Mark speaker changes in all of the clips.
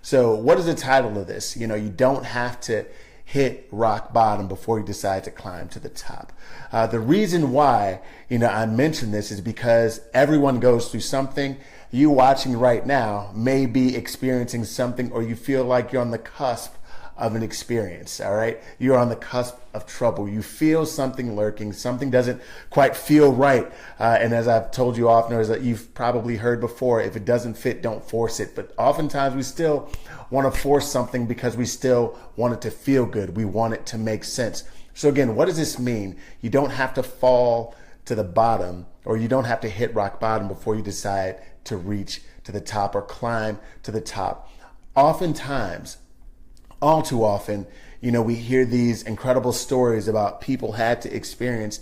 Speaker 1: So what is the title of this? You don't have to hit rock bottom before you decide to climb to the top. The reason why, I mention this is because everyone goes through something. You watching right now may be experiencing something, or you feel like you're on the cusp of an experience, all right? You're on the cusp of trouble. You feel something lurking. Something doesn't quite feel right. And as I've told you often, or as you've probably heard before, if it doesn't fit, don't force it. But oftentimes we still want to force something because we still want it to feel good. We want it to make sense. So again, what does this mean? You don't have to fall to the bottom, or you don't have to hit rock bottom before you decide to reach to the top or climb to the top. Oftentimes, all too often, we hear these incredible stories about people had to experience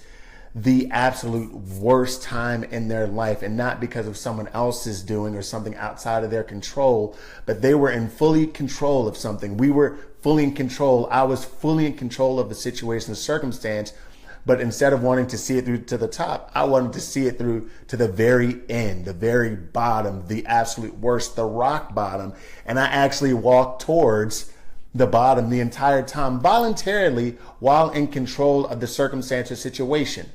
Speaker 1: the absolute worst time in their life, and not because of someone else's doing or something outside of their control, but they were in fully control of something. We were fully in control. I was fully in control of the situation, the circumstance. But instead of wanting to see it through to the top, I wanted to see it through to the very end, the very bottom, the absolute worst, the rock bottom. And I actually walked towards the bottom the entire time, voluntarily, while in control of the circumstance or situation.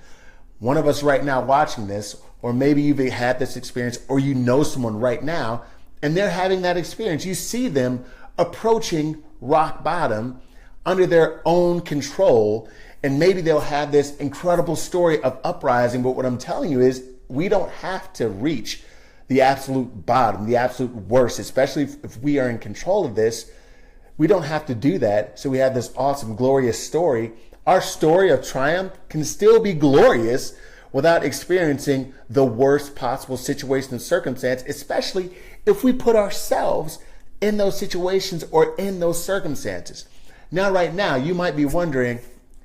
Speaker 1: One of us right now watching this, or maybe you've had this experience, or you know someone right now, and they're having that experience. You see them approaching rock bottom under their own control. And maybe they'll have this incredible story of uprising. But what I'm telling you is we don't have to reach the absolute bottom, the absolute worst, especially if we are in control of this. We don't have to do that. So we have this awesome, glorious story. Our story of triumph can still be glorious without experiencing the worst possible situation and circumstance, especially if we put ourselves in those situations or in those circumstances. Now, right now, you might be wondering,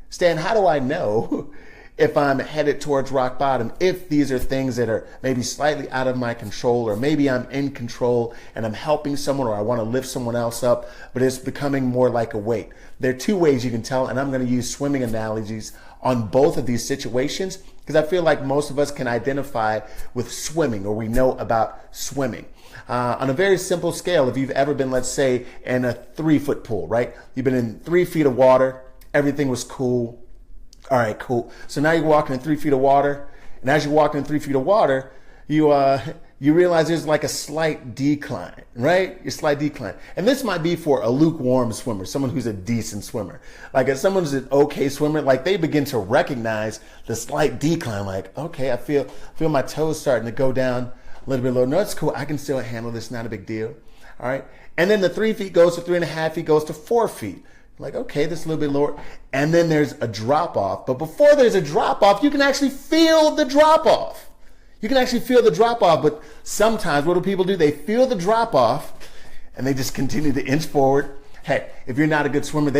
Speaker 1: Stan, how do I know if I'm headed towards rock bottom, if these are things that are maybe slightly out of my control, or maybe I'm in control and I'm helping someone, or I want to lift someone else up, but it's becoming more like a weight? There are two ways you can tell, and I'm going to use swimming analogies on both of these situations because I feel like most of us can identify with swimming, or we know about swimming. On a very simple scale, if you've ever been, let's say, in a 3-foot pool, right? You've been in 3 feet of water. Everything was cool. All right, cool. So now you're walking in 3 feet of water. And as you're walking in 3 feet of water, you realize there's like a slight decline, right? A slight decline. And this might be for a lukewarm swimmer, someone who's a decent swimmer. Like if someone's an okay swimmer, like they begin to recognize the slight decline. Like, okay, I feel my toes starting to go down a little bit lower. No, it's cool. I can still handle this. Not a big deal. All right. And then the 3 feet goes to 3.5 feet, goes to 4 feet. Like, okay, this is a little bit lower. And then there's a drop off. But before there's a drop off, you can actually feel the drop off. You can actually feel the drop off. But sometimes what do people do? They feel the drop off and they just continue to inch forward. Hey, if you're not a good swimmer,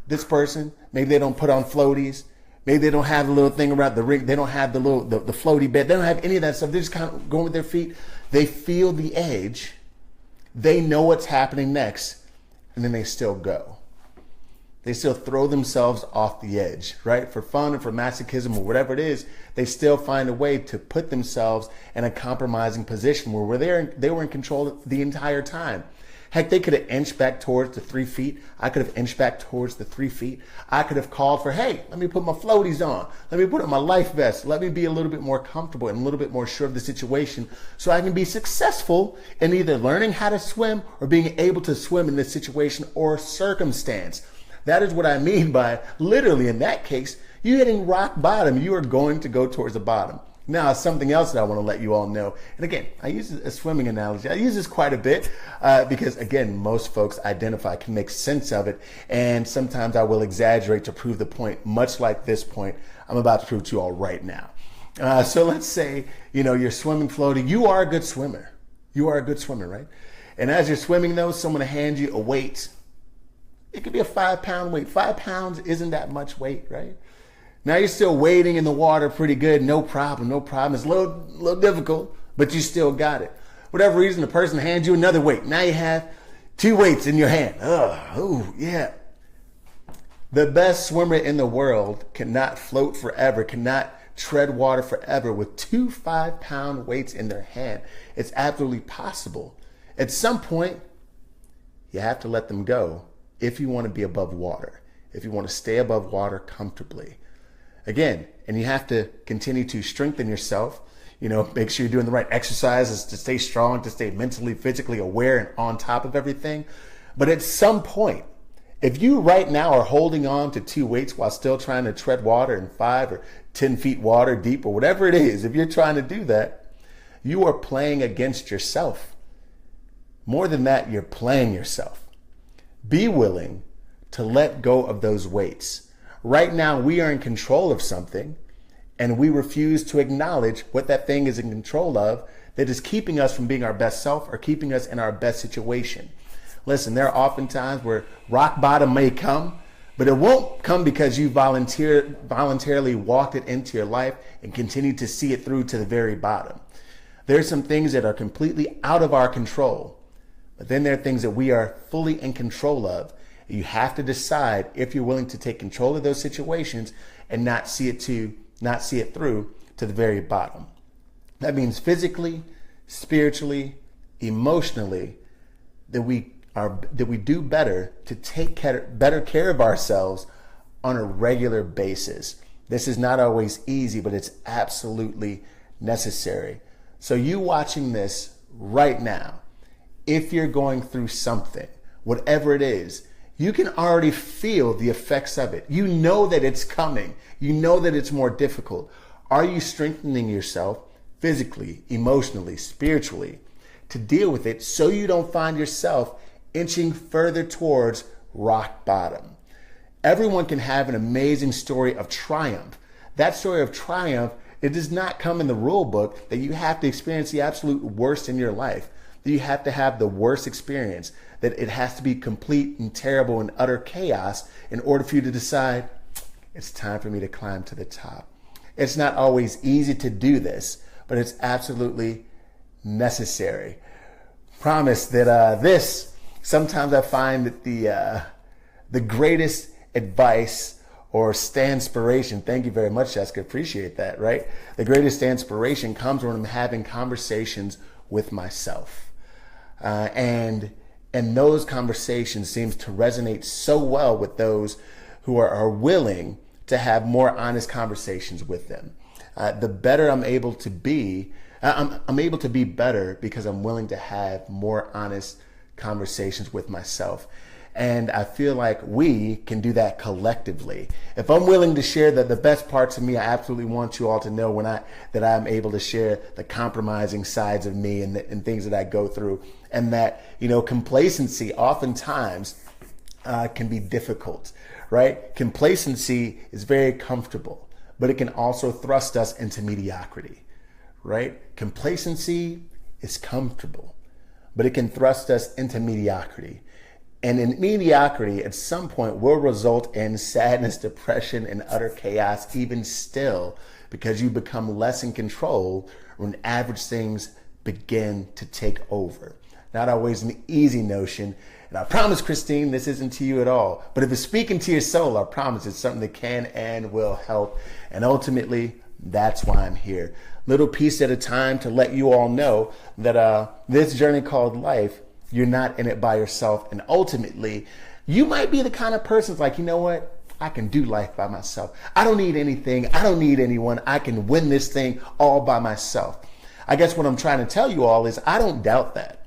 Speaker 1: this person, maybe they don't put on floaties. Maybe they don't have the little thing around the ring. They don't have the floaty bed. They don't have any of that stuff. They're just kind of going with their feet. They feel the edge. They know what's happening next. And then they still go. They still throw themselves off the edge, right? For fun or for masochism or whatever it is, they still find a way to put themselves in a compromising position where they were in control the entire time. Heck, they could have inched back towards the 3 feet. I could have inched back towards the 3 feet. I could have called for, hey, let me put my floaties on. Let me put on my life vest. Let me be a little bit more comfortable and a little bit more sure of the situation so I can be successful in either learning how to swim or being able to swim in this situation or circumstance. That is what I mean by literally in that case, you're hitting rock bottom. You are going to go towards the bottom. Now, something else that I want to let you all know. And again, I use a swimming analogy. I use this quite a bit because, again, most folks identify, can make sense of it. And sometimes I will exaggerate to prove the point, much like this point I'm about to prove to you all right now. So let's say, you're swimming, floating. You are a good swimmer. You are a good swimmer, right? And as you're swimming, though, someone will hand you a weight. It could be a 5-pound weight. 5 pounds isn't that much weight, right? Now you're still wading in the water pretty good. No problem. It's a little difficult, but you still got it. Whatever reason, the person hands you another weight. Now you have 2 weights in your hand. Oh, yeah. The best swimmer in the world cannot float forever, cannot tread water forever with 2 5-pound weights in their hand. It's absolutely possible. At some point, you have to let them go if you want to be above water, if you want to stay above water comfortably. Again, and you have to continue to strengthen yourself, make sure you're doing the right exercises to stay strong, to stay mentally, physically aware and on top of everything. But at some point, if you right now are holding on to 2 weights while still trying to tread water in 5 or 10 feet water deep or whatever it is, if you're trying to do that, you are playing against yourself. More than that, you're playing yourself. Be willing to let go of those weights. Right now, we are in control of something, and we refuse to acknowledge what that thing is in control of that is keeping us from being our best self or keeping us in our best situation. Listen, there are often times where rock bottom may come, but it won't come because you voluntarily walked it into your life and continue to see it through to the very bottom. There's some things that are completely out of our control, but then there are things that we are fully in control of. You have to decide if you're willing to take control of those situations and not see it through to the very bottom. That means physically, spiritually, emotionally, that we do better to take better care of ourselves on a regular basis. This is not always easy, but it's absolutely necessary. So you watching this right now, if you're going through something, whatever it is, you can already feel the effects of it. You know that it's coming. You know that it's more difficult. Are you strengthening yourself physically, emotionally, spiritually to deal with it so you don't find yourself inching further towards rock bottom? Everyone can have an amazing story of triumph. That story of triumph, it does not come in the rule book that you have to experience the absolute worst in your life, that you have to have the worst experience, that it has to be complete and terrible and utter chaos in order for you to decide, it's time for me to climb to the top. It's not always easy to do this, but it's absolutely necessary. Promise that sometimes I find that the greatest advice or stanspiration, thank you very much, Jessica, appreciate that, right? The greatest inspiration comes when I'm having conversations with myself. And those conversations seems to resonate so well with those who are willing to have more honest conversations with them. The better I'm able to be, I'm able to be better because I'm willing to have more honest conversations with myself. And I feel like we can do that collectively. If I'm willing to share the best parts of me, I absolutely want you all to know that I'm able to share the compromising sides of me and things that I go through. And that, complacency oftentimes can be difficult, right? Complacency is very comfortable, but it can also thrust us into mediocrity, right? Complacency is comfortable, but it can thrust us into mediocrity. And in mediocrity, at some point, will result in sadness, depression, and utter chaos, even still, because you become less in control when average things begin to take over. Not always an easy notion. And I promise, Christine, this isn't to you at all. But if it's speaking to your soul, I promise it's something that can and will help. And ultimately, that's why I'm here. Little piece at a time to let you all know that this journey called life, you're not in it by yourself. And ultimately, you might be the kind of person that's like, you know what? I can do life by myself. I don't need anything. I don't need anyone. I can win this thing all by myself. I guess what I'm trying to tell you all is I don't doubt that.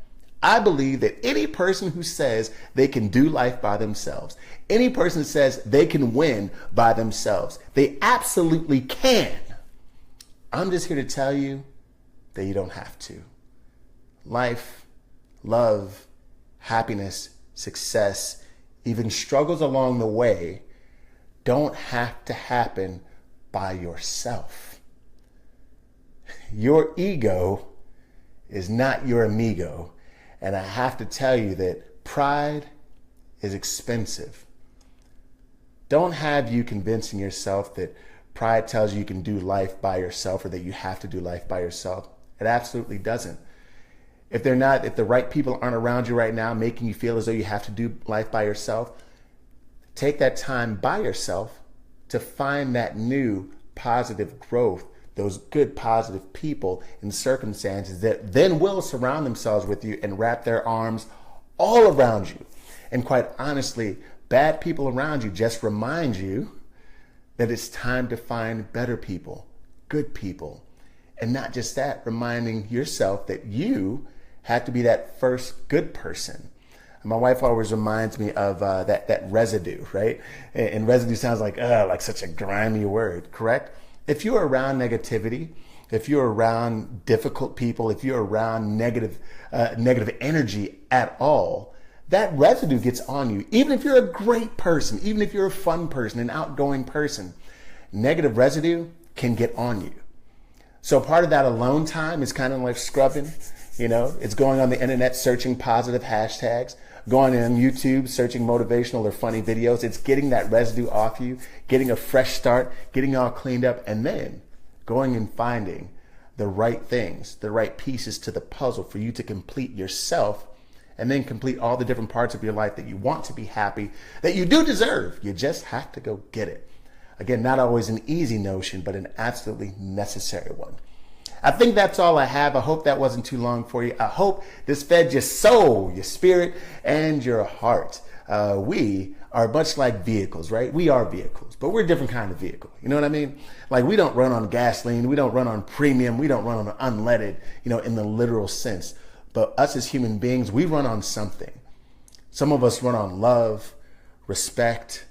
Speaker 1: I believe that any person who says they can do life by themselves, any person that says they can win by themselves, they absolutely can. I'm just here to tell you that you don't have to. Life, love, happiness, success, even struggles along the way don't have to happen by yourself. Your ego is not your amigo. And I have to tell you that pride is expensive. Don't have you convincing yourself that pride tells you can do life by yourself or that you have to do life by yourself. It absolutely doesn't. If the right people aren't around you right now making you feel as though you have to do life by yourself, take that time by yourself to find that new positive growth, those good positive people and circumstances that then will surround themselves with you and wrap their arms all around you And quite honestly, bad people around you just remind you that it's time to find better people, good people. And not just that, reminding yourself that you have to be that first good person. My wife always reminds me of that residue, right? And residue sounds like such a grimy word, correct? If you're around negativity, if you're around difficult people, if you're around negative energy at all, that residue gets on you. Even if you're a great person, even if you're a fun person, an outgoing person, negative residue can get on you. So part of that alone time is kind of like scrubbing. It's going on the internet, searching positive hashtags, going on YouTube, searching motivational or funny videos. It's getting that residue off you, getting a fresh start, getting all cleaned up, and then going and finding the right things, the right pieces to the puzzle for you to complete yourself, and then complete all the different parts of your life that you want to be happy, that you do deserve. You just have to go get it. Again, not always an easy notion, but an absolutely necessary one. I think that's all I have. I hope that wasn't too long for you. I hope this fed your soul, your spirit, and your heart. We are much like vehicles, right? We are vehicles, but we're a different kind of vehicle. You know what I mean? Like, we don't run on gasoline. We don't run on premium. We don't run on unleaded, in the literal sense. But us as human beings, we run on something. Some of us run on love, respect,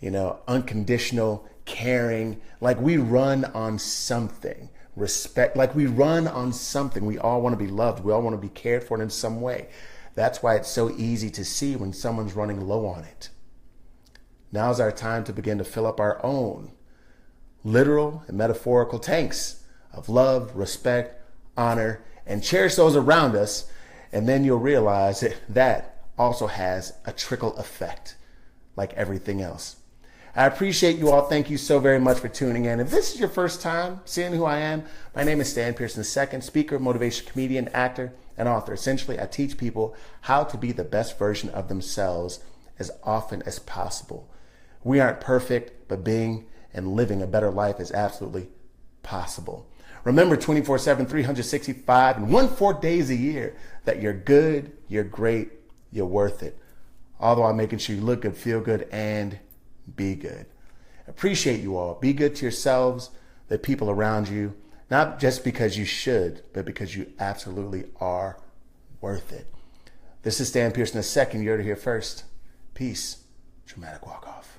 Speaker 1: unconditional caring. Like, we run on something. Respect, like we run on something. We all want to be loved. We all want to be cared for in some way. That's why it's so easy to see when someone's running low on it. Now's our time to begin to fill up our own literal and metaphorical tanks of love, respect, honor, and cherish those around us. And then you'll realize that also has a trickle effect like everything else. I appreciate you all. Thank you so very much for tuning in. If this is your first time seeing who I am, my name is Stan Pearson II, speaker, motivation comedian, actor, and author. Essentially, I teach people how to be the best version of themselves as often as possible. We aren't perfect, but being and living a better life is absolutely possible. Remember 24/7, 365, and 1/4 days a year that you're good, you're great, you're worth it. All the while making sure you look good, feel good, and be good. Appreciate you all. Be good to yourselves, the people around you, not just because you should, but because you absolutely are worth it. This is Stan Pearson II. You're to hear first. Peace. Dramatic walk off.